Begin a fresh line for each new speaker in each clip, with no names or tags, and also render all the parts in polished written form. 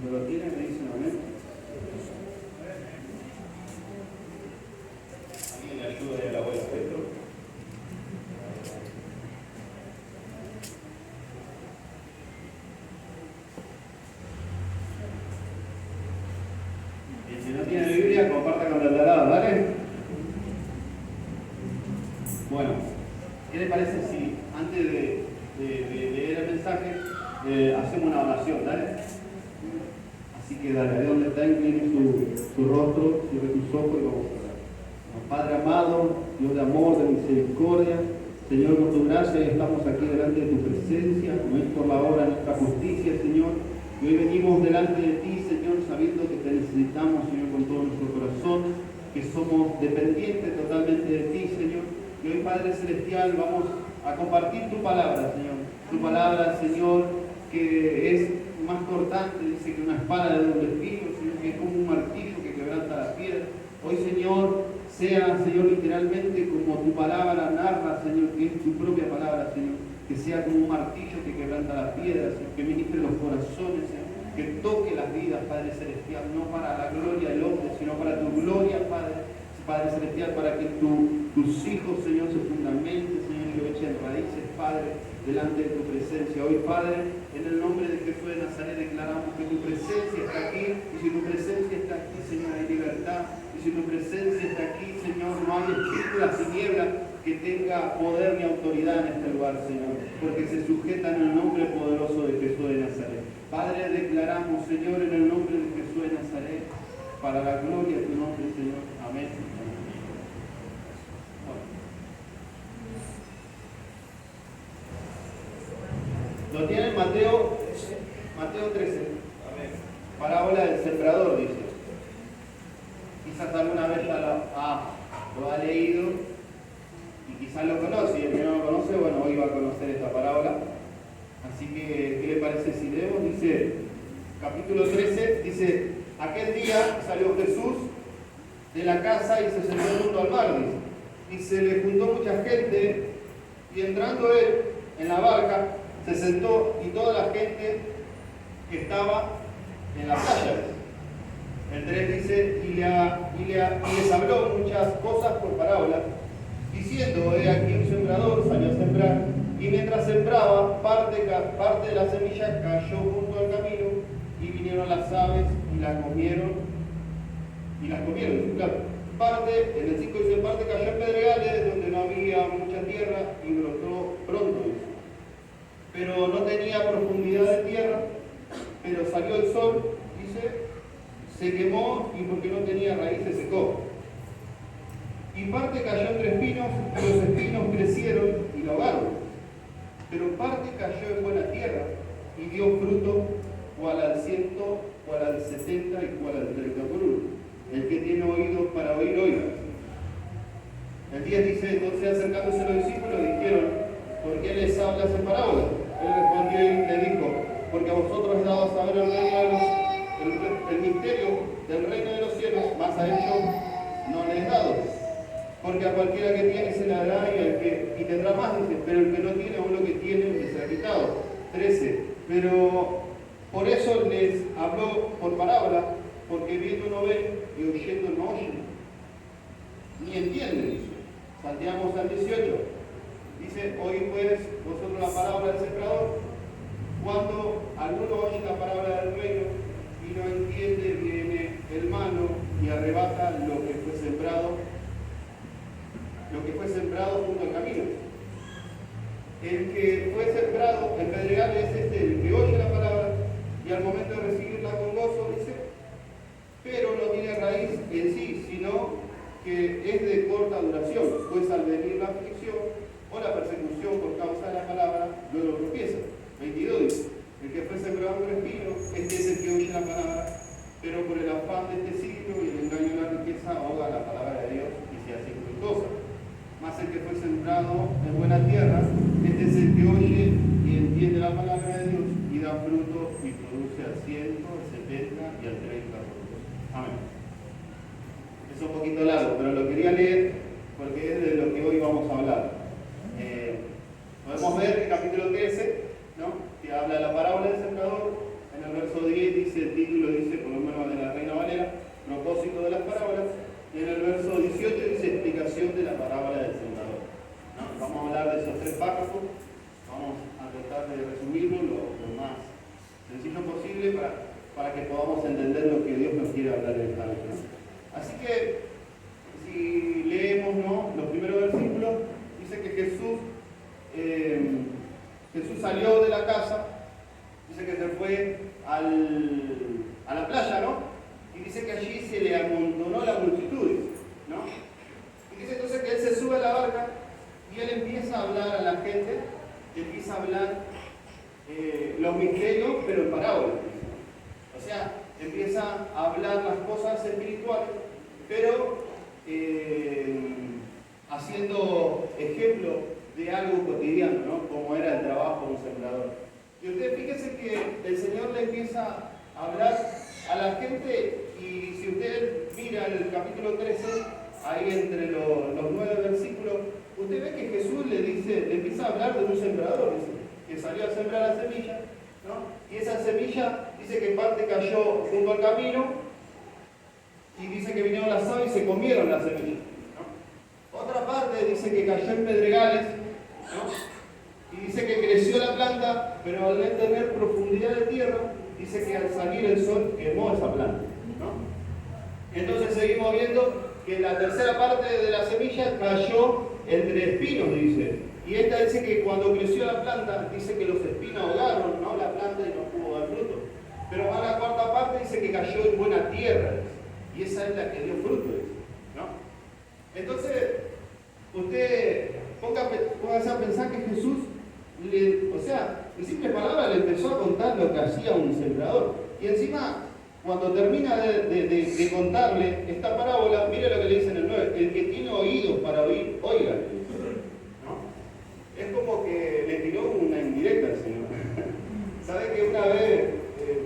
Cuando lo tienen me dicen amén. ¿Alguien le ayuda a la abuela Petro? Y si no tiene Biblia, comparta con la tarada, ¿vale? Bueno, ¿qué le parece si antes de leer el mensaje hacemos una oración, ¿dale? Así que dale, ahí donde está, incline su rostro, cierre sus ojos y vamos a orar. Padre amado, Dios de amor, de misericordia, Señor, por tu gracia estamos aquí delante de tu presencia, no es por la obra de nuestra justicia, Señor, y hoy venimos delante de ti, Señor, sabiendo que te necesitamos, Señor, con todo nuestro corazón, que somos dependientes totalmente de ti, Señor, y hoy, Padre Celestial, vamos a compartir tu palabra, Señor, tu palabra, Señor, que es más cortante, dice que una espada de doble filo, Señor, que es como un martillo que quebranta la piedra. Hoy, Señor, sea, Señor, literalmente como tu palabra narra, Señor, que es tu propia palabra, Señor, que sea como un martillo que quebranta la piedra, Señor, que ministre los corazones, Señor, que toque las vidas, Padre Celestial, no para la gloria del hombre, sino para tu gloria, Padre Celestial, para que tus hijos, Señor, se fundamenten, Señor, y lo echen raíces, Padre, delante de tu presencia. Hoy, Padre, en el nombre de Jesús de Nazaret declaramos que tu presencia está aquí, y si tu presencia está aquí, Señor, hay libertad, y si tu presencia está aquí, Señor, no hay espíritu de la tiniebla que tenga poder ni autoridad en este lugar, Señor, porque se sujetan al nombre poderoso de Jesús de Nazaret. Padre, declaramos, Señor, en el nombre de Jesús de Nazaret, para la gloria de tu nombre, Señor. Amén. Lo tiene en Mateo 13. Amén. Parábola del sembrador, dice. Quizás alguna vez ya lo ha leído y quizás lo conoce, y el que no lo conoce, bueno, hoy va a conocer esta parábola. Así que, ¿qué le parece si leemos? Dice, capítulo 13, dice, aquel día salió Jesús de la casa y se sentó junto al mar, dice. Y se le juntó mucha gente, y entrando él en la barca, se sentó y toda la gente que estaba en la playa. El 3 dice, y les habló muchas cosas por parábolas, diciendo, he aquí un sembrador salió a sembrar, y mientras sembraba, parte de la semilla cayó junto al camino, y vinieron las aves y las comieron. Claro. Parte, en el 5 dice, parte cayó en pedregales, donde no había mucha tierra, y brotó pronto, dice. Pero no tenía profundidad de tierra, pero salió el sol, dice, se quemó y porque no tenía raíz se secó. Y parte cayó entre espinos, y los espinos crecieron y lo ahogaron. Pero parte cayó en buena tierra y dio fruto, cual al 100, cual al 70 y cual al 30 por uno. El que tiene oídos para oír, oiga. El 10 dice, entonces acercándose los discípulos dijeron, ¿por qué les hablas en parábolas? Él respondió y le dijo, porque a vosotros es dado a saber el misterio del reino de los cielos, mas a ellos no les es dado. Porque a cualquiera que tiene se le dará y tendrá más, dice, pero el que no tiene, aún lo que tiene le será quitado. 13. Pero por eso les habló por parábola, porque viendo no ven y oyendo no oyen, ni entienden, dice. Salteamos al 18. Dice, oí pues vosotros la parábola del sembrador, cuando alguno oye la palabra del reino y no entiende, viene el malo y arrebata lo que fue sembrado junto al camino. El que fue sembrado en pedregal es el que oye la palabra y al momento de recibirla con gozo, dice, pero no tiene raíz en sí, sino que es de corta duración, pues al venir la aflicción o la persecución por causa de la palabra, luego tropieza. 22 dice, el que fue sembrado por espino, este es el que oye la palabra, pero por el afán de este siglo y el engaño de la riqueza ahoga la palabra de Dios y se hace infructuosa. Mas el que fue sembrado en buena tierra, este es el que oye y entiende la palabra de Dios y da fruto y produce al 100, al 70 y al 30 frutos. Amén. Es un poquito largo, pero lo quería leer porque es de lo que hoy vamos a hablar. Podemos ver el capítulo 13, ¿no?, que habla de la parábola del sembrador, en el verso verso 10 dice, el título dice, por lo menos de la Reina Valera, propósito de las parábolas. Y en el verso 18 dice, explicación de la parábola del sembrador. ¿No? Vamos a hablar de esos 3 párrafos. Vamos a tratar de resumirlo lo más sencillo posible para que podamos entender lo que Dios nos quiere hablar en esta noche, ¿no? Así que, si leemos, ¿no?, los primeros versículos, dice que Jesús salió de la casa, dice que se fue a la playa, ¿no? Y dice que allí se le amontonó la multitud, ¿no? Y dice entonces que él se sube a la barca y él empieza a hablar a la gente, empieza a hablar los misterios, pero en parábolas. O sea, empieza a hablar las cosas espirituales, pero haciendo ejemplo de algo cotidiano, ¿no? Como era el trabajo de un sembrador. Y usted fíjese que el Señor le empieza a hablar a la gente, y si usted mira el capítulo 13, ahí entre los 9 versículos, usted ve que Jesús le empieza a hablar de un sembrador, que salió a sembrar la semilla, ¿no? Y esa semilla dice que parte cayó junto al camino, y dice que vinieron las aves y se comieron la semilla, ¿no? Otra parte dice que cayó en pedregales, ¿no? Y dice que creció la planta, pero al no tener profundidad de tierra, dice que al salir el sol quemó esa planta, ¿no? Entonces seguimos viendo que la tercera parte de la semilla cayó entre espinos, dice. Y esta dice que cuando creció la planta, dice que los espinos ahogaron, ¿no?, la planta y no pudo dar fruto. Pero a la cuarta parte dice que cayó en buena tierra, dice. Y esa es la que dio fruto, dice, ¿no? Entonces, usted póngase a pensar que Jesús, en simples palabras, le empezó a contar lo que hacía un sembrador. Y encima, cuando termina de contarle esta parábola, mire lo que le dice en el 9: el que tiene oídos para oír, oiga. Es como que le tiró una indirecta al Señor. ¿Sabe que una vez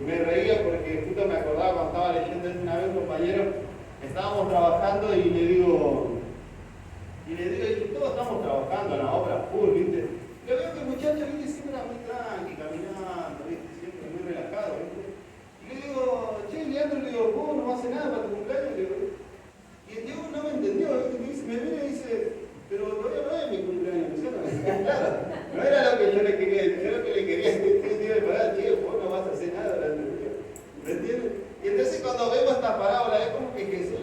me reía porque justo me acordaba cuando estaba leyendo una vez un compañero, estábamos trabajando y le digo, todos estamos trabajando en la obra full, ¿viste? Yo veo que el muchacho, ¿viste?, siempre era muy tranqui, caminando, ¿viste?, siempre muy relajado, ¿viste? Y le digo, che, Leandro, le digo, ¿vos no haces nada para tu cumpleaños? Le digo, y el Diego no me entendió, ¿viste? Me mira y dice, pero todavía no es mi cumpleaños, Luciano. Claro, no era lo que yo le quería decir, yo lo que le quería decir, che, vos no vas a hacer nada durante el día. ¿Me entiendes? Y entonces cuando vemos esta parábola, es como que Jesús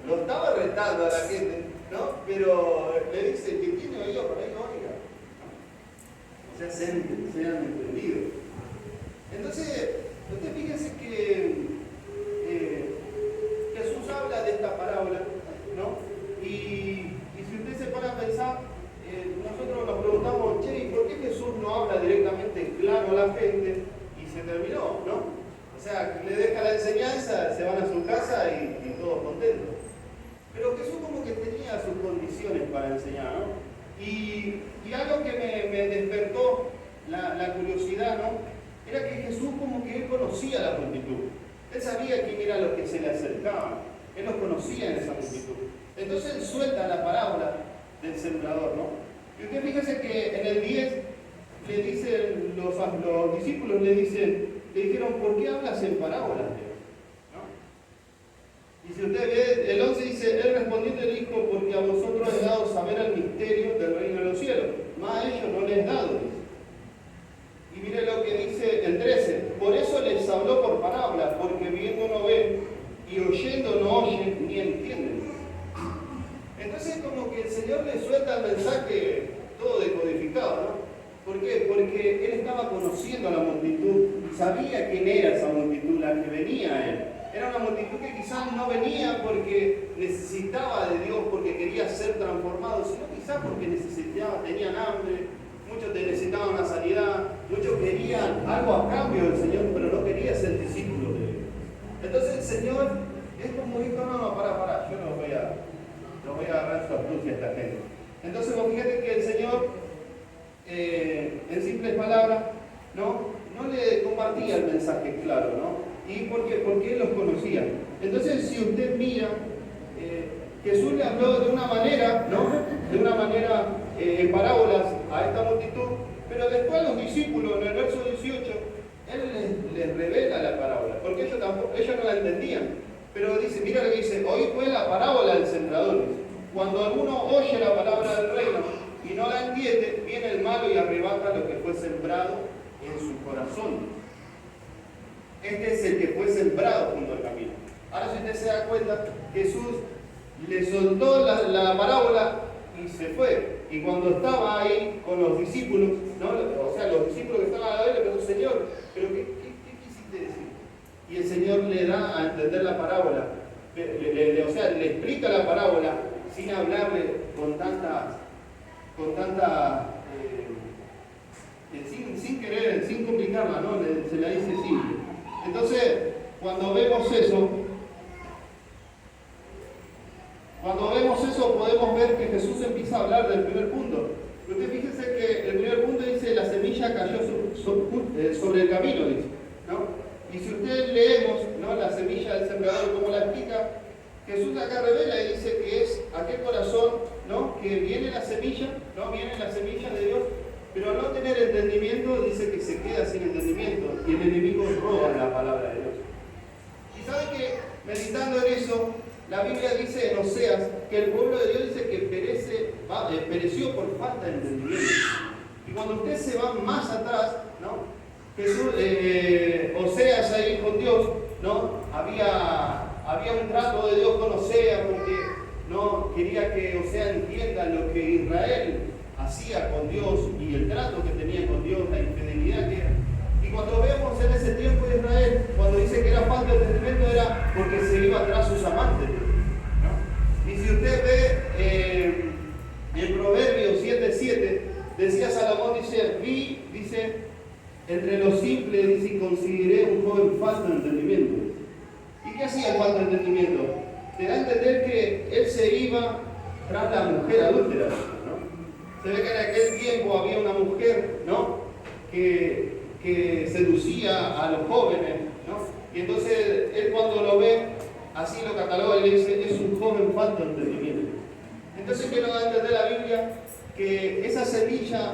lo estaba retando a la gente, ¿no? Pero le dice que tiene oído por ahí, oiga. O sea, sean entendidos. Entonces, usted fíjense que Jesús habla de esta parábola, ¿no? Y si usted se pone a pensar, nosotros nos preguntamos, che, ¿y por qué Jesús no habla directamente claro a la gente y se terminó, ¿no? O sea, le deja la enseñanza, se van a su casa y todos contentos. Pero Jesús como que tenía sus condiciones para enseñar, ¿no? Y algo que me despertó la curiosidad, ¿no?, era que Jesús como que él conocía a la multitud. Él sabía quién eran los que se le acercaban. Él los conocía en esa multitud. Entonces él suelta la parábola del sembrador, ¿no? Y usted fíjese que en el 10 le dicen, los discípulos le dijeron, ¿por qué hablas en parábolas? ¿No? Y si usted ve, el 11 dice, él respondiendo le dijo, porque a vosotros he dado saber el misterio del reino de los cielos, mas a ellos no les he dado, dice. Y mire lo que dice el 13, por eso les habló por parábolas, porque viendo no ven, y oyendo no oyen, ni entienden. Entonces como que el Señor le suelta el mensaje todo decodificado, ¿no? ¿Por qué? Porque él estaba conociendo a la multitud, sabía quién era esa multitud, la que venía a él. Era una multitud que quizás no venía porque necesitaba de Dios, porque quería ser transformado, sino quizás porque tenían hambre, muchos necesitaban una sanidad, muchos querían algo a cambio del Señor, pero no querían ser discípulos de él. Entonces el Señor es como dijo, no, para, yo no voy a agarrar su astucia a esta gente. Entonces vos fíjate que el Señor, en simples palabras, no le compartía el mensaje claro, ¿no? ¿Y por qué? Porque él los conocía. Entonces, si usted mira, Jesús le habló de una manera, ¿no? De una manera en parábolas a esta multitud, pero después a los discípulos, en el verso 18, él les revela tampoco, ellos no la entendían. Pero dice, mira lo que dice, hoy fue la parábola del sembrador. Cuando alguno oye la palabra del reino y no la entiende, viene el malo y arrebata lo que fue sembrado en su corazón. Este es el que fue sembrado junto al camino. Ahora si usted se da cuenta, Jesús le soltó la parábola y se fue. Y cuando estaba ahí con los discípulos, ¿no? O sea, los discípulos que estaban a la vez le preguntó, Señor, ¿pero qué quisiste decir? Y el Señor le da a entender la parábola, o sea, le explica la parábola sin hablarle sin querer, sin complicarla, ¿no? Se la dice simple. Entonces, cuando vemos eso, podemos ver que Jesús empieza a hablar del primer punto. Usted fíjese que el primer punto dice, la semilla cayó sobre el camino, dice, ¿no? Y si ustedes leemos, ¿no?, la semilla del sembrador, como la explica, Jesús acá revela y dice que es aquel corazón, ¿no?, que viene la semilla, ¿no?, viene la semilla de Dios, pero al no tener entendimiento, dice que se queda sin entendimiento y el enemigo roba la palabra de Dios. Y saben que, meditando en eso, la Biblia dice en Oseas que el pueblo de Dios dice que pereció por falta de entendimiento. Y cuando usted se va más atrás, ¿no?, Jesús, Oseas ahí con Dios, ¿no?, había un trato de Dios con Oseas porque no quería que Oseas entienda lo que Israel hacía con Dios y el trato que tenía con Dios, la infidelidad que era. Y cuando vemos en ese tiempo de Israel, cuando dice que era falta de entendimiento, era porque se iba tras sus amantes, ¿no? Y si usted ve en Proverbios 7:7, decía Salomón, dice, entre los simples, dice, consideré un joven falto de entendimiento. ¿Y qué hacía el falto de entendimiento? Te da a entender que él se iba tras la mujer adúltera, ¿no? Se ve que en aquel tiempo había una mujer, ¿no?, que seducía a los jóvenes, ¿no? Y entonces él cuando lo ve, así lo cataloga y le dice, es un joven falto de entendimiento. Entonces, ¿qué nos da a entender la Biblia? Que esa semilla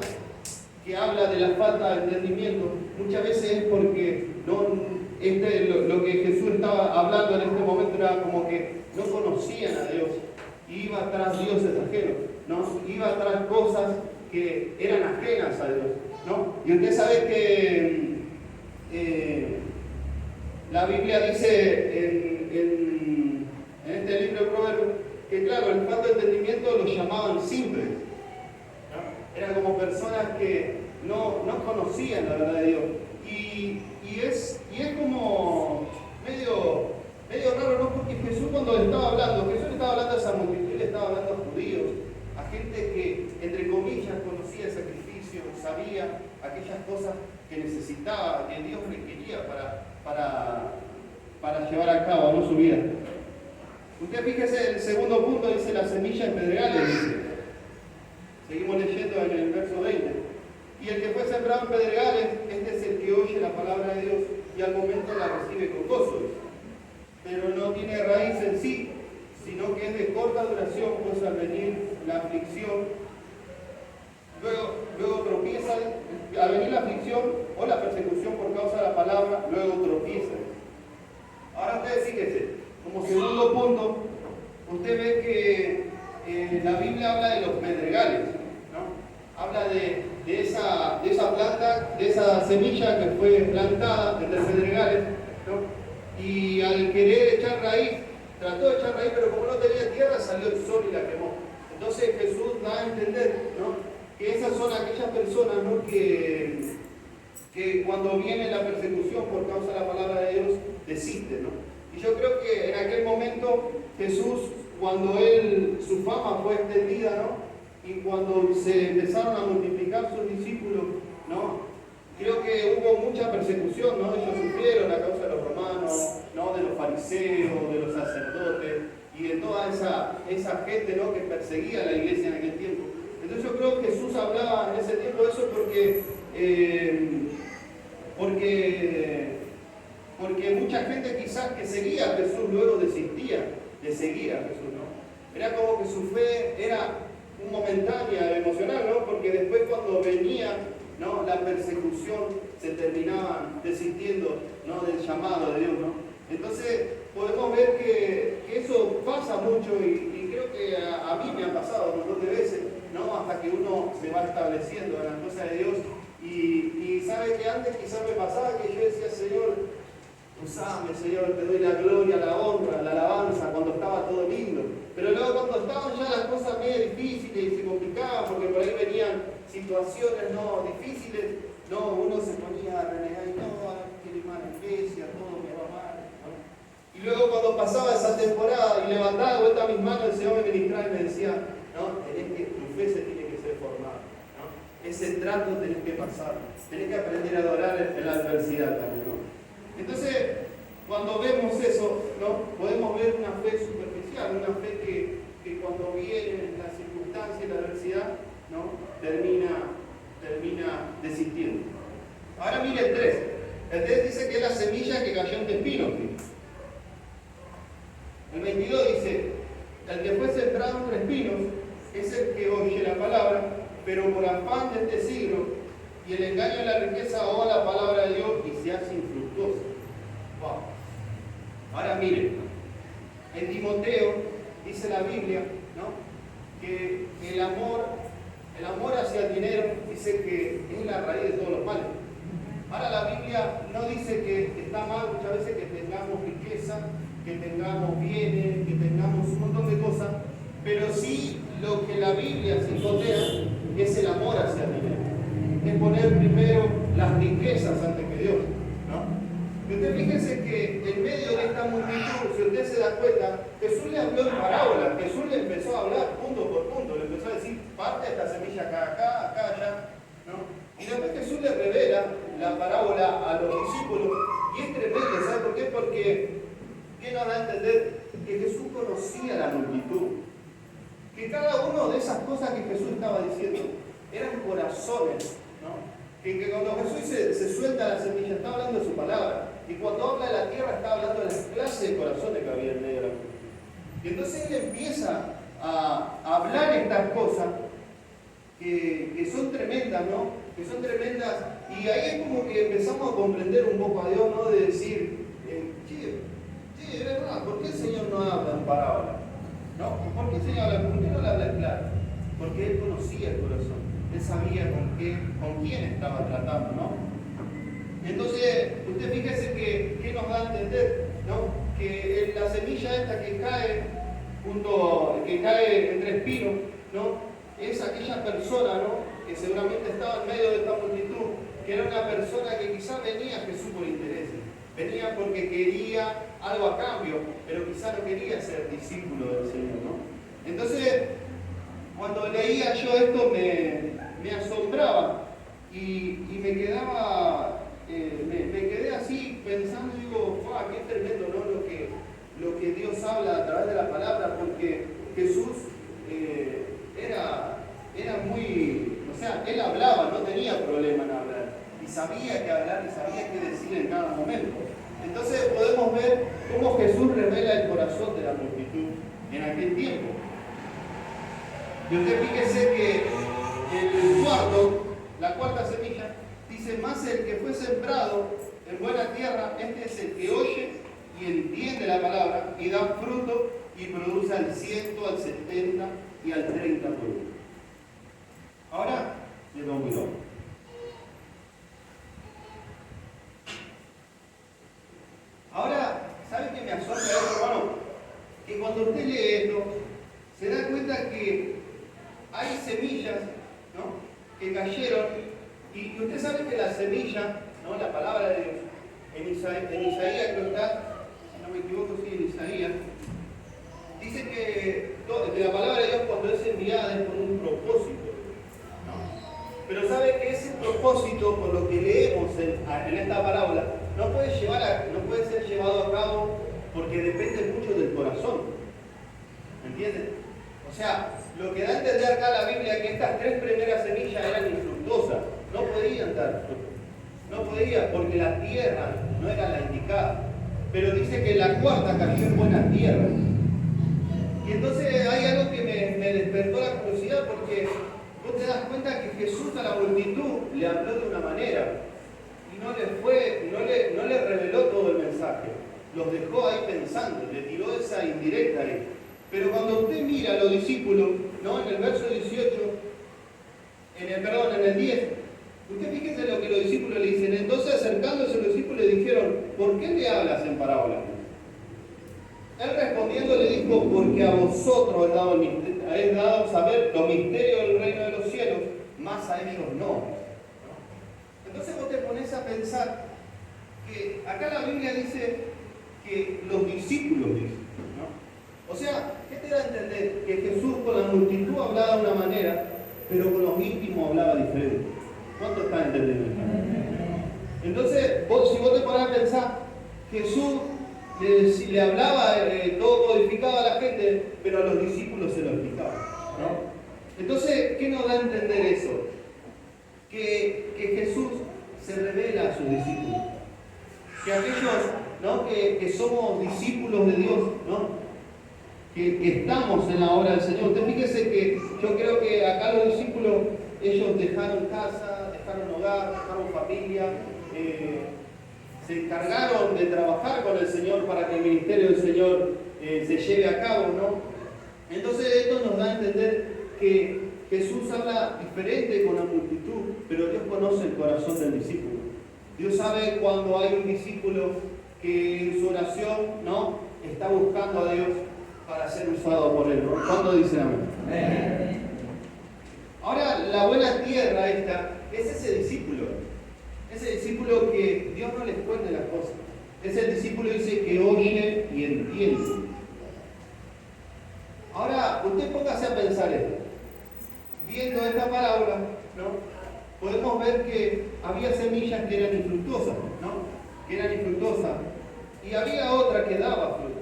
que habla de la falta de entendimiento, muchas veces es porque lo que Jesús estaba hablando en este momento era como que no conocían a Dios, iba tras dioses ajenos, ¿no? Iba tras cosas que eran ajenas a Dios, ¿no? Y usted sabe que la Biblia dice en este libro de Proverbios que, claro, el falta de entendimiento los llamaban simples, ¿no? Eran como personas que no conocían la verdad de Dios. Y es como medio raro, ¿no? Porque Jesús cuando le estaba hablando a esa multitud, le estaba hablando a judíos, a gente que, entre comillas, conocía el sacrificio, sabía aquellas cosas que necesitaba, que Dios requería para llevar a cabo, ¿no?, su vida. Usted fíjese, el segundo punto dice la semilla en pedregales, dice. Seguimos leyendo en el verso 20. Y el que fue sembrado en pedregales, este es el que oye la palabra de Dios y al momento la recibe con gozo, pero no tiene raíz en sí, sino que es de corta duración, pues al venir la aflicción, luego tropieza, al venir la aflicción o la persecución por causa de la palabra, luego tropieza. Ahora ustedes fíjense, como segundo punto, usted ve que la Biblia habla de los pedregales, ¿no? Habla de esa planta, de esa semilla que fue plantada entre pedregales, ¿no? Y al querer echar raíz, trató de echar raíz, pero como no tenía tierra, salió el sol y la quemó. Entonces Jesús da a entender, ¿no?, que esas son aquellas personas, ¿no?, que cuando viene la persecución por causa de la palabra de Dios, desisten, ¿no? Y yo creo que en aquel momento Jesús, cuando su fama fue extendida, ¿no?, y cuando se empezaron a multiplicar sus discípulos, ¿no?, creo que hubo mucha persecución, ¿no? Ellos sufrieron a causa de los romanos, ¿no?, de los fariseos, de los sacerdotes y de toda esa gente, ¿no?, que perseguía a la iglesia en aquel tiempo. Entonces yo creo que Jesús hablaba en ese tiempo de eso porque mucha gente quizás que seguía a Jesús luego desistía de seguir a Jesús, ¿no? Era como que su fe era momentánea, emocional, ¿no? Porque después cuando venía, ¿no?, la persecución, se terminaban desistiendo, ¿no?, del llamado de Dios, ¿no? Entonces podemos ver que eso pasa mucho y creo que a mí me ha pasado un montón de veces, ¿no? Hasta que uno se va estableciendo en las cosas de Dios y sabe que antes quizás me pasaba que yo decía, Señor, usame, Señor, te doy la gloria, la honra, la alabanza, cuando estaba todo lindo. Pero luego cuando estaban ya las cosas medio difíciles y se complicaban, porque por ahí venían situaciones no difíciles, no, uno se ponía a renegar y no, quiero ir mal a la iglesia, todo me va mal, ¿no? Y luego cuando pasaba esa temporada y levantaba de vuelta mis manos, el Señor me ministraba y me decía, no, tu fe se tiene que ser formada, ¿no? Ese trato tenés que pasar, tenés que aprender a adorar en la adversidad también, ¿no? Entonces, cuando vemos eso, ¿no? Podemos ver una fe superficial, una fe que cuando viene la circunstancia y la adversidad, ¿no? termina desistiendo. Ahora mire el 3. El 3 dice que es la semilla que cayó entre espinos. El 22 dice, el que fue sembrado entre espinos es el que oye la palabra, pero por afán de este siglo y el engaño de la riqueza ahoga la palabra de Dios y se hace infructuosa. Wow. Ahora miren, en Timoteo dice la Biblia, ¿no? que el amor hacia el dinero dice que es la raíz de todos los males. Ahora la Biblia no dice que está mal muchas veces que tengamos riqueza, que tengamos bienes, que tengamos un montón de cosas, pero sí lo que la Biblia se cotea es el amor hacia el dinero. Es poner primero las riquezas antes que Dios, ¿no? Y usted fíjese que en medio de esta multitud, si usted se da cuenta, Jesús le habló en parábola, Jesús le empezó a hablar punto por punto, le empezó a decir, parte de esta semilla acá, allá, ¿no? Y después Jesús le revela la parábola a los discípulos, y es tremendo, ¿sabe por qué? Porque, ¿qué nos da a entender? Que Jesús conocía la multitud, que cada una de esas cosas que Jesús estaba diciendo eran corazones, ¿no? Que cuando Jesús se suelta la semilla, está hablando de su palabra. Y cuando habla de la tierra, está hablando de las clases de corazones que había en medio de la multitud. Y entonces él empieza a hablar estas cosas que son tremendas, ¿no? Que son tremendas. Y ahí es como que empezamos a comprender un poco a Dios, ¿no? De decir, che, es verdad, ¿por qué el Señor no habla en parábola? ¿No? ¿Por qué el Señor habla? ¿Por qué no le habla claro? Porque él conocía el corazón. Él sabía con quién estaba tratando, ¿no? Entonces, usted fíjese que nos da a entender, ¿no? Que la semilla esta que cae entre espinos, ¿no? Es aquella persona, ¿no? Que seguramente estaba en medio de esta multitud, que era una persona que quizás venía a Jesús por intereses, venía porque quería algo a cambio, pero quizás no quería ser discípulo del Señor, ¿no? Entonces, cuando leía yo esto me asombraba y me quedaba, me quedé así pensando y digo, ¡wow! Qué tremendo, ¿no? Lo que Dios habla a través de la palabra, porque Jesús era muy, o sea, él hablaba, no tenía problema en hablar, y sabía qué hablar y sabía qué decir en cada momento. Entonces podemos ver cómo Jesús revela el corazón de la multitud en aquel tiempo. Y usted fíjese que la cuarta semilla, dice, más el que fue sembrado en buena tierra, este es el que oye y entiende la palabra y da fruto y produce al 100, al 70 y al 30 por uno. Ahora, le doy mi nombre. Ahora, ¿sabe qué me asombra esto, hermano? Que cuando usted lee esto, se da cuenta que hay semillas, ¿no? Que cayeron, y usted sabe que la semilla, ¿no? La palabra de Dios, en Isaías creo que está, si no me equivoco, sí, en Isaías, dice que la palabra de Dios cuando es enviada es con un propósito, ¿no? Pero sabe que ese propósito, por lo que leemos en esta parábola, no puede ser llevado a cabo porque depende mucho del corazón. ¿Me entienden? O sea, lo que da a entender acá la Biblia que estas tres primeras semillas eran infructuosas, no podían dar fruto. No podía porque la tierra no era la indicada. Pero dice que la cuarta cayó en buena tierra. Y entonces hay algo que me despertó la curiosidad porque vos te das cuenta que Jesús a la multitud le habló de una manera y no le reveló todo el mensaje. los dejó ahí pensando, le tiró esa indirecta ahí. Pero cuando usted mira a los discípulos, ¿no? En el verso 18, en el 10, usted fíjese lo que los discípulos le dicen. Entonces acercándose los discípulos le dijeron, ¿por qué le hablas en parábolas? Él respondiendo le dijo, porque a vosotros he dado saber los misterios del reino de los cielos, más a ellos no. Entonces vos te pones a pensar que acá la Biblia dice que los discípulos dicen, ¿no? O sea, ¿qué te da a entender? Que Jesús con la multitud hablaba de una manera, pero con los íntimos hablaba diferente. ¿Cuánto están entendiendo? Entonces, si vos te pones a pensar, Jesús le hablaba todo codificado a la gente, pero a los discípulos se lo explicaba, ¿no? Entonces, ¿qué nos da a entender eso? Que Jesús se revela a sus discípulos. Que aquellos, ¿no? que somos discípulos de Dios, ¿no? que estamos en la obra del Señor. Usted fíjese que yo creo que acá los discípulos, ellos dejaron casa, dejaron hogar, dejaron familia, se encargaron de trabajar con el Señor para que el ministerio del Señor se lleve a cabo, ¿no? Entonces esto nos da a entender que Jesús habla diferente con la multitud, pero Dios conoce el corazón del discípulo. Dios sabe cuando hay un discípulo que en su oración, ¿no? está buscando a Dios para ser usado por Él, ¿no? ¿Cuándo dicen amén? Amén. Ahora, la buena tierra esta es ese discípulo que Dios no les cuente las cosas. Ese discípulo dice que oye y entiende. Ahora, usted póngase a pensar esto. Viendo esta parábola, ¿no? podemos ver que había semillas que eran infructuosas, ¿no? Que eran infructuosas. Y había otra que daba fruto.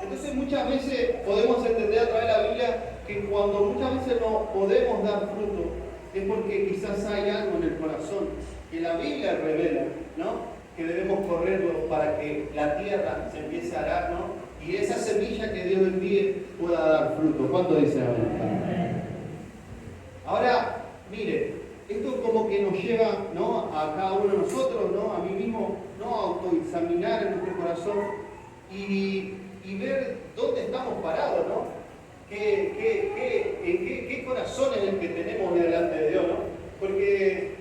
Entonces muchas veces podemos entender a través de la Biblia que cuando muchas veces no podemos dar fruto es porque quizás hay algo en el corazón que la Biblia revela, ¿no? Que debemos correrlo para que la tierra se empiece a arar, ¿no? Y esa semilla que Dios envíe pueda dar fruto. ¿Cuánto dice amén? Ahora, mire, esto como que nos lleva, ¿no? a cada uno de nosotros, ¿no? a mí mismo, ¿no? a autoexaminar en nuestro corazón y ver dónde estamos parados, ¿no? ¿Qué corazón es el que tenemos delante de Dios, ¿no? Porque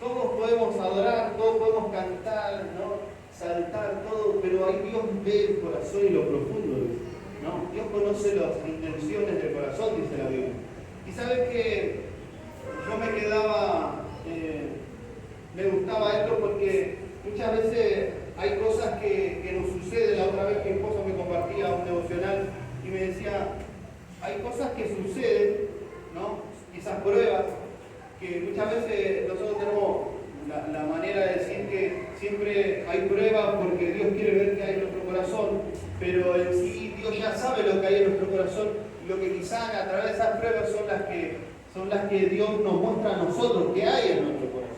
todos podemos adorar, todos podemos cantar, ¿no? saltar, todo, pero ahí Dios ve el corazón y lo profundo, ¿no? Dios conoce las intenciones del corazón, dice la Biblia. Y sabes que yo me quedaba, me gustaba esto porque muchas veces hay cosas que nos suceden. La otra vez mi esposa me compartía un devocional y me decía, hay cosas que suceden, ¿no? Quizás pruebas, que muchas veces nosotros tenemos la manera de decir que siempre hay pruebas porque Dios quiere ver qué hay en nuestro corazón, pero en sí Dios ya sabe lo que hay en nuestro corazón, y lo que quizás a través de esas pruebas son las que Dios nos muestra a nosotros que hay en nuestro corazón.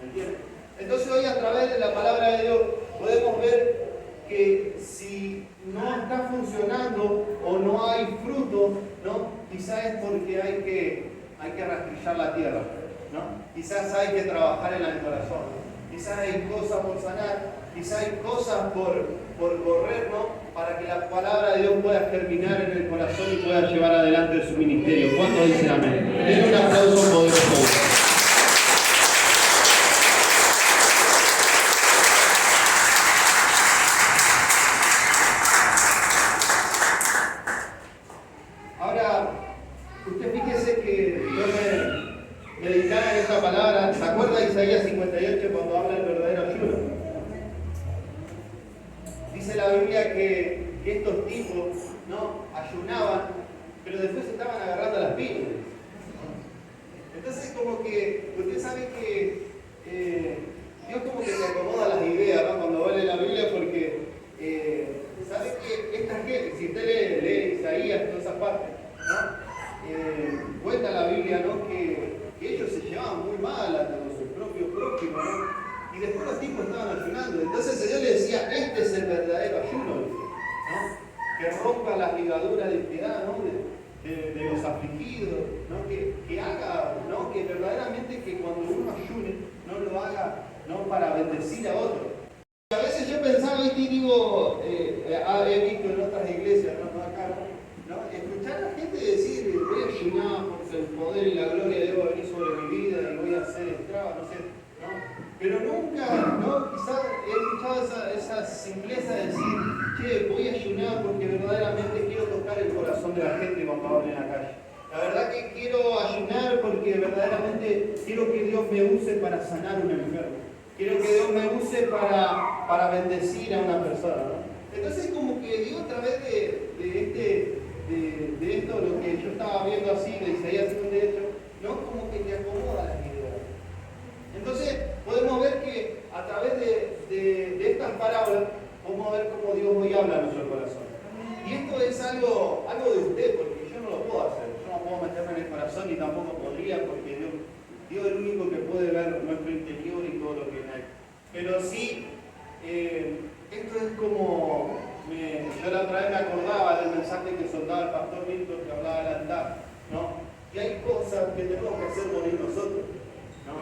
¿Entiendes? Entonces hoy a través de la palabra de Dios podemos ver que si no está funcionando o no hay fruto, ¿no? quizás es porque hay que rastrillar la tierra, ¿no? Quizás hay que trabajar en el corazón, quizás hay cosas por sanar, quizás hay cosas por correr, ¿no? para que la palabra de Dios pueda germinar en el corazón y pueda llevar adelante su ministerio. ¿Cuántos dicen amén? Den un aplauso poderoso. Ahora, usted fíjese que yo me dedicaba en esta palabra. ¿Se acuerda de Isaías 58 cuando habla del verdadero ayuno? Dice la Biblia que estos tipos, ¿no? ayunaban, pero después estaban agarrando las piñas. Entonces como que, usted sabe que Dios como que te acomoda las ideas, ¿no? cuando vale la Biblia, porque sabe que esta gente, si usted lee Isaías, toda esa parte, ¿no? cuenta la Biblia, ¿no? que ellos se llevaban muy mal hasta con sus propios prójimos, ¿no? Y después los tipos estaban ayunando. Entonces el Señor le decía, este es el verdadero ayuno, ¿no? que rompa las ligaduras de piedad, ¿no? de los afligidos, ¿no? que haga, ¿no? que verdaderamente que cuando uno ayune, no lo haga, ¿no? para bendecir a otro. A veces yo pensaba y digo, ya he visto en otras iglesias, no acá, ¿no? Escuchar a la gente decir, voy a ayunar porque el poder y la gloria de Dios va a venir sobre mi vida y voy a hacer estragos, no sé, ¿no? Pero nunca, ¿no? Quizás he escuchado esa simpleza de decir, che, voy a ayunar porque verdaderamente quiero tocar el corazón de la gente cuando hablo en la calle. La verdad que quiero ayunar porque verdaderamente quiero que Dios me use para sanar a un enfermo. Quiero que Dios me use para bendecir a una persona, ¿no? Entonces como que Dios a través de esto, lo que yo estaba viendo así, de Isaías 7, de hecho, ¿no? Como que te acomoda las ideas. Entonces podemos ver que a través de estas parábolas podemos ver cómo Dios hoy habla a nuestro corazón. Y esto es algo de usted, porque yo no lo puedo hacer. Yo no puedo meterme en el corazón y tampoco podría, porque Dios es el único que puede ver nuestro interior y todo lo que hay. Pero sí, esto es como, yo la otra vez me acordaba del mensaje que soltaba el pastor Víctor, que hablaba del altar, ¿no? Y hay cosas que tenemos que hacer morir nosotros, ¿no?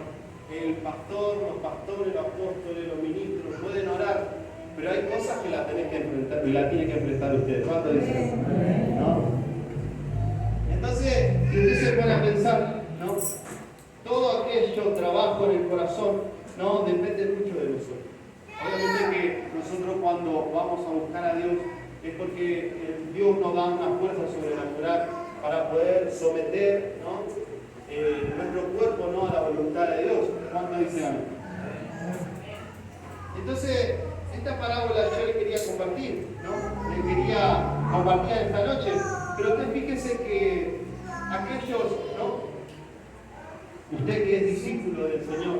El pastor, los pastores, los apóstoles, los ministros pueden orar, pero hay cosas que las tenés que enfrentar, y las tiene que enfrentar usted. ¿Cuánto dicen? ¿No? Entonces, si usted se pone a pensar, ¿no? Todo aquello trabajo en el corazón, ¿no? Depende mucho de nosotros. Obviamente que nosotros cuando vamos a buscar a Dios es porque Dios nos da una fuerza sobrenatural para poder someter, ¿no? Nuestro cuerpo, ¿no? A la voluntad de Dios. ¿Cuánto dicen amén? Entonces, esta parábola yo le quería compartir, ¿no? Le quería compartir esta noche, pero usted fíjese que aquellos, ¿no? Usted que es discípulo del Señor,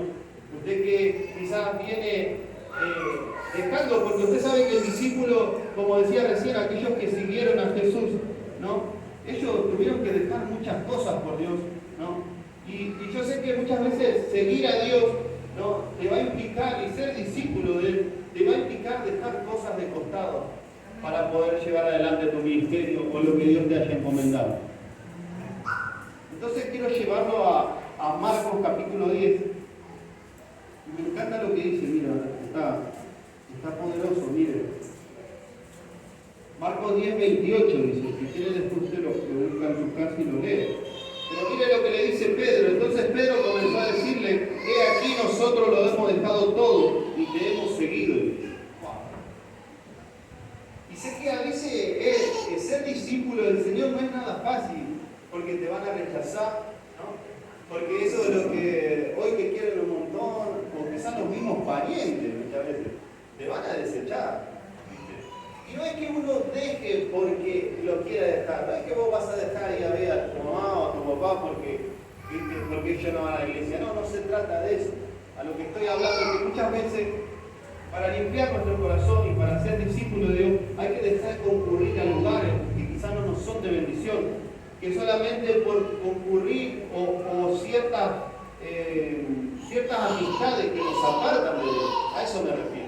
usted que quizás viene dejando, porque usted sabe que el discípulo, como decía recién, aquellos que siguieron a Jesús, ¿no? Ellos tuvieron que dejar muchas cosas por Dios, ¿no? Y yo sé que muchas veces seguir a Dios, ¿no? Te va a implicar, y ser discípulo de Él, te va a implicar dejar cosas de costado para poder llevar adelante tu ministerio o lo que Dios te haya encomendado. Entonces quiero llevarlo a Marcos capítulo 10. Y me encanta lo que dice, mira, está poderoso, mire. Marcos 10, 28 dice, si quiere después usted lo busca en su casa y lo lee. Pero mire lo que le dice Pedro. Entonces Pedro comenzó a decirle, he aquí nosotros lo hemos dejado todo y te hemos seguido. Y sé que a veces ser discípulo del Señor no es nada fácil, porque te van a rechazar, ¿no? Porque eso es lo que hoy te quieren un montón, o quizás los mismos parientes muchas veces, te van a desechar. Y no es que uno deje porque lo quiera dejar, no es que vos vas a dejar y a ver a tu mamá o a tu papá porque ellos no van a la iglesia. No, no se trata de eso. A lo que estoy hablando es que muchas veces, para limpiar nuestro corazón y para ser discípulos de Dios, hay que dejar de concurrir a lugares que quizás no nos son de bendición, que solamente por concurrir o ciertas amistades que nos apartan de Dios, a eso me refiero.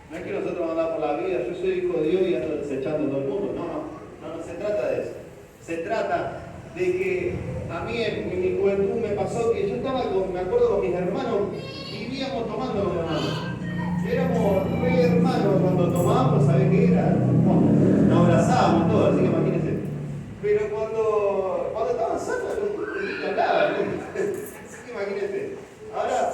No es que nosotros vamos a andar por la vida, yo soy hijo de Dios y ando desechando a todo el mundo. No se trata de eso. Se trata de que a mí en mi juventud me pasó que yo estaba me acuerdo con mis hermanos, vivíamos tomando con mis hermanos. Éramos re hermanos cuando tomábamos, ¿sabés qué era? Nos abrazábamos todos, así que imagínense. Pero cuando estaban sanos, no hablaban, así que imagínense. Ahora,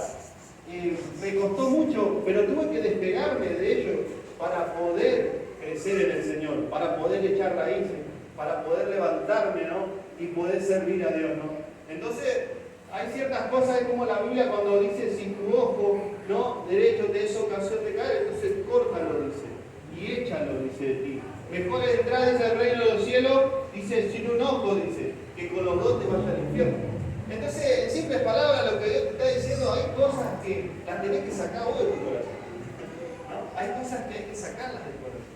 me costó mucho, pero tuve que despegarme de ellos para poder crecer en el Señor, para poder echar raíces, para poder levantarme, ¿no? Y poder servir a Dios, ¿no? Entonces, hay ciertas cosas como la Biblia cuando dice, si tu ojo, ¿no? derecho te es ocasión de caer, entonces córtalo, dice, y échalo, dice de ti. Mejor es entrar en el reino de los cielos, dice, sin un ojo, dice, que con los dos te vaya al infierno. Entonces, en simples palabras, lo que Dios te está diciendo, hay cosas que las tenés que sacar vos de tu corazón, ¿no? Hay cosas que hay que sacarlas del corazón.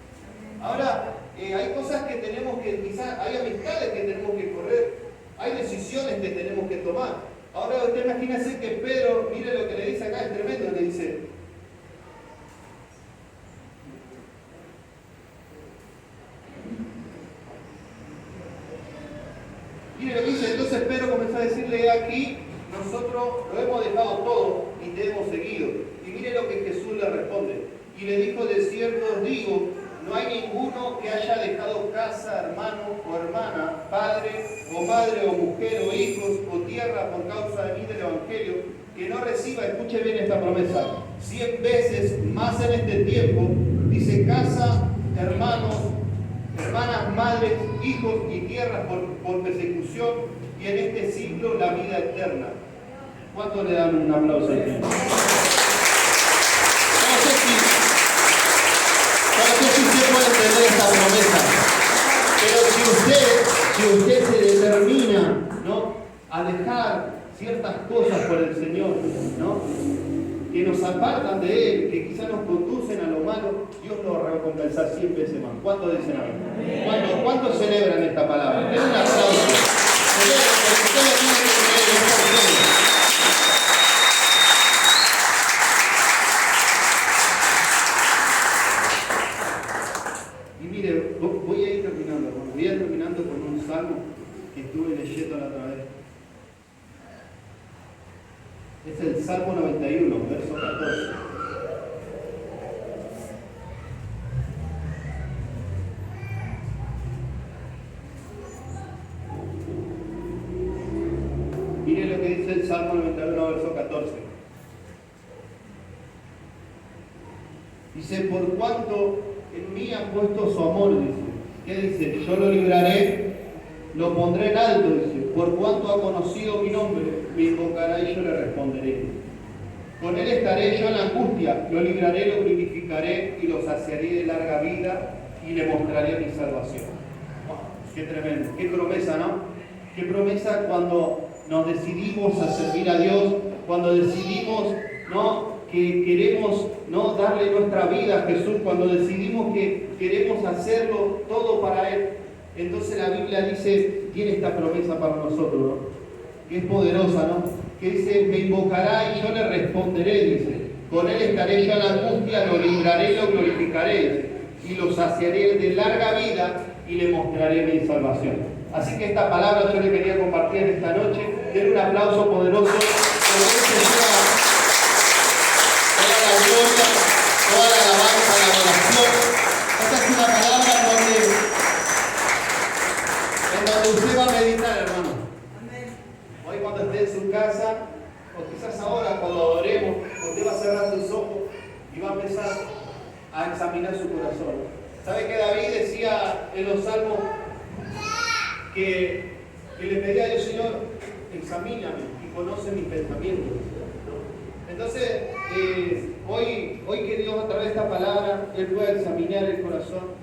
Ahora, hay cosas que tenemos que, quizás hay amistades que tenemos que correr, hay decisiones que tenemos que tomar. Ahora, usted imagínese que Pedro, mire lo que le dice acá, es tremendo, le dice, mire lo que dice, entonces Pedro comenzó a decirle, aquí nosotros lo hemos dejado todo y te hemos seguido. Y mire lo que Jesús le responde. Y le dijo, de cierto os digo no hay ninguno que haya dejado casa, hermano o hermana, padre o madre o mujer o hijos o tierra por causa de mí del Evangelio, que no reciba, escuche bien esta promesa, 100 veces más en este tiempo, dice casa, hermanos, hermanas, madres, hijos y tierras por persecución, y en este siglo la vida eterna. ¿Cuánto le dan un aplauso al Señor? No sé si usted puede entender esta promesa, pero si usted se determina, ¿no?, a dejar ciertas cosas por el Señor, ¿no?, que nos apartan de Él, que quizás nos conducen a lo malo, Dios lo va a recompensar 100 veces más. ¿Cuántos dicen amén? ¿Cuántos celebran esta palabra? Den un aplauso. Celebren, porque usted lo tiene que creer. Y mire, voy a ir terminando, hermano. Voy a ir terminando con un salmo que estuve leyendo la otra vez. Es el Salmo 91, verso 14. Mire lo que dice el Salmo 91, verso 14. Dice, por cuanto en mí ha puesto su amor, dice. ¿Qué dice? Yo lo libraré, lo pondré en alto, dice. Por cuanto ha conocido mi nombre, me invocará y yo le responderé. Con él estaré yo en la angustia, lo libraré, lo glorificaré y lo saciaré de larga vida y le mostraré mi salvación. Wow, qué tremendo, qué promesa, ¿no? Qué promesa cuando nos decidimos a servir a Dios, cuando decidimos, ¿no?, que queremos, ¿no?, darle nuestra vida a Jesús, cuando decidimos que queremos hacerlo todo para Él. Entonces la Biblia dice, tiene esta promesa para nosotros, ¿no?, que es poderosa, ¿no?, que dice, me invocará y yo le responderé, dice, con él estaré yo en la angustia, lo libraré y lo glorificaré, y lo saciaré de larga vida y le mostraré mi salvación. Así que esta palabra yo le quería compartir esta noche. Den un aplauso poderoso, porque Él se lleva toda la gloria, toda la alabanza, la adoración. Esta es una palabra en donde usted va a meditar, hermano. Hoy cuando esté en su casa, o quizás ahora cuando adoremos, usted va a cerrar sus ojos y va a empezar a examinar su corazón. ¿Sabe que David decía en los salmos que le pedía a Dios, Señor, examíname y conoce mis pensamientos? Entonces, hoy que Dios a través de esta palabra, Él pueda examinar el corazón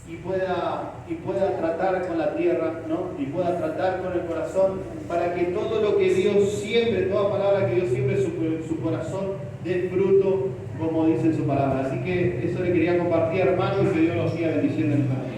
y pueda tratar con la tierra, ¿no?, y pueda tratar con el corazón, para que todo lo que Dios siembre, toda palabra que Dios siembre en su corazón, dé fruto, como dice en su palabra. Así que eso le quería compartir, hermano, y que Dios los siga bendiciendo en esta noche.